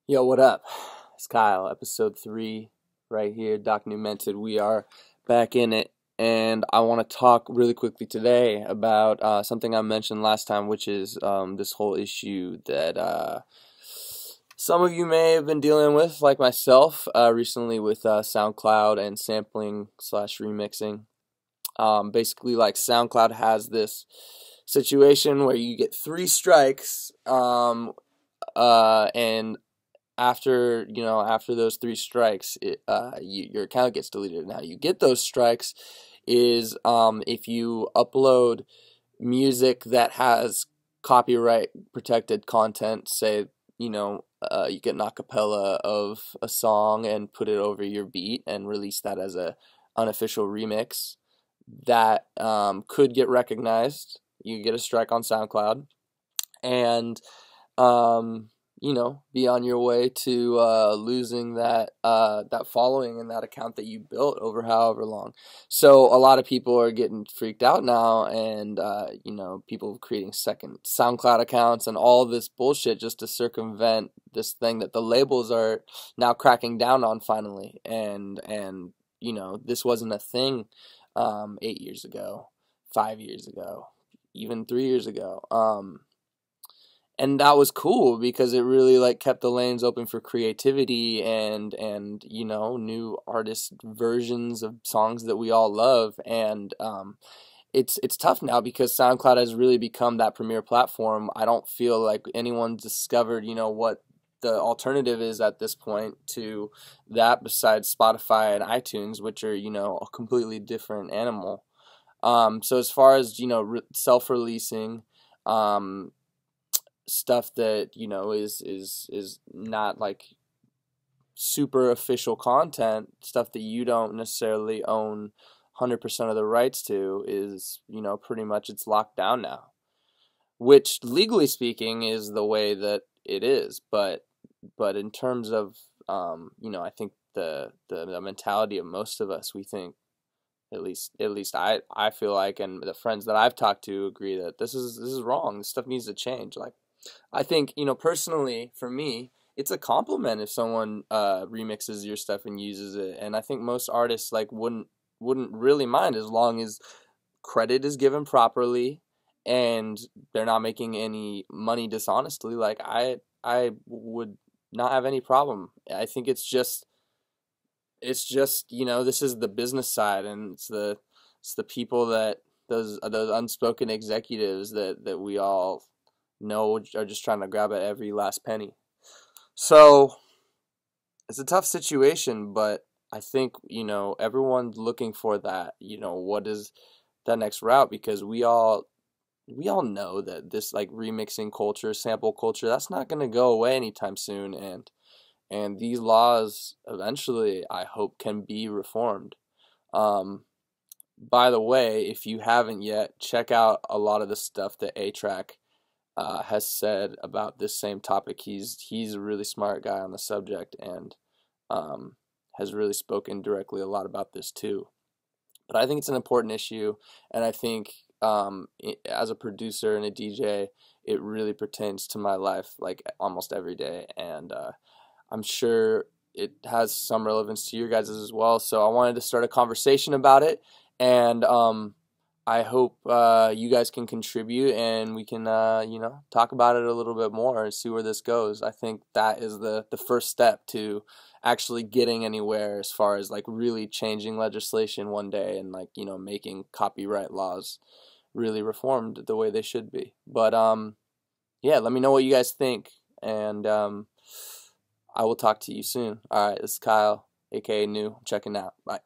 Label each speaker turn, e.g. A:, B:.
A: Yo, what up? It's Kyle, episode 3, right here, DOCNūEMENTED. We are back in it, and I want to talk really quickly today about something I mentioned last time, which is this whole issue that some of you may have been dealing with, like myself, recently with Soundcloud and sampling slash remixing. Basically, like Soundcloud has this situation where you get 3 strikes, and after those 3 strikes, your account gets deleted. Now you get those strikes is if you upload music that has copyright protected content. Say you get an acapella of a song and put it over your beat and release that as a unofficial remix. That could get recognized. You get a strike on SoundCloud, and be on your way to losing that following and that account that you built over however long. So a lot of people are getting freaked out now, and people creating second SoundCloud accounts and all this bullshit just to circumvent this thing that the labels are now cracking down on finally. And this wasn't a thing 8 years ago, 5 years ago, even 3 years ago. And that was cool because it really kept the lanes open for creativity and new artist versions of songs that we all love. And it's tough now because SoundCloud has really become that premier platform. I don't feel like anyone's discovered what the alternative is at this point to that besides Spotify and iTunes, which are a completely different animal. So as far as self-releasing stuff that is not super official content, stuff that you don't necessarily own 100% of the rights to, is pretty much it's locked down now, which legally speaking is the way that it is. But in terms of I think the mentality of most of us, we think, at least I feel like, and the friends that I've talked to agree that this is wrong. This stuff needs to change. I think, personally, for me, it's a compliment if someone remixes your stuff and uses it, and I think most artists wouldn't really mind as long as credit is given properly and they're not making any money dishonestly. I would not have any problem. I think it's just this is the business side, and it's the people that those unspoken executives that we all know are just trying to grab at every last penny. So it's a tough situation, but I think everyone's looking for that. What is that next route? Because we all know that this remixing culture, sample culture, that's not going to go away anytime soon, and these laws eventually, I hope, can be reformed. By the way, if you haven't yet, check out a lot of the stuff that A-Track has said about this same topic. He's a really smart guy on the subject, and has really spoken directly a lot about this too. But I think it's an important issue, and I think as a producer and a DJ, it really pertains to my life almost every day, and I'm sure it has some relevance to your guys as well. So I wanted to start a conversation about it, and I hope you guys can contribute, and we can talk about it a little bit more and see where this goes. I think that is the first step to actually getting anywhere as far as really changing legislation one day, and making copyright laws really reformed the way they should be. But yeah, let me know what you guys think, and I will talk to you soon. All right, this is Kyle, aka New. Checking out. Bye.